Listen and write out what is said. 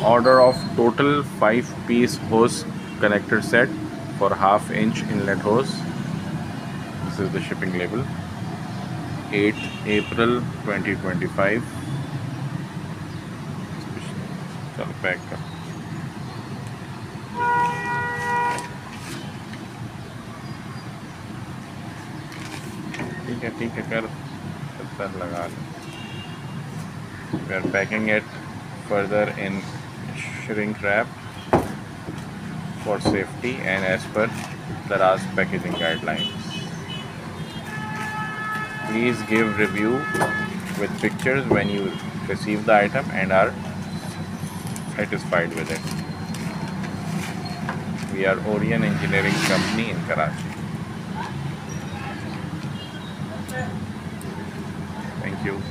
Order of total 5-piece hose connector set for half-inch inlet hose. This is the shipping label. 8th April 2025. चलो pack कर. ठीक है कर 70 लगा ले. We are packing it further in shrink wrap for safety and as per Daraz packaging guidelines. Please give review with pictures when you receive the item and are satisfied with it. We are Orion Engineering Company in Karachi. Thank you.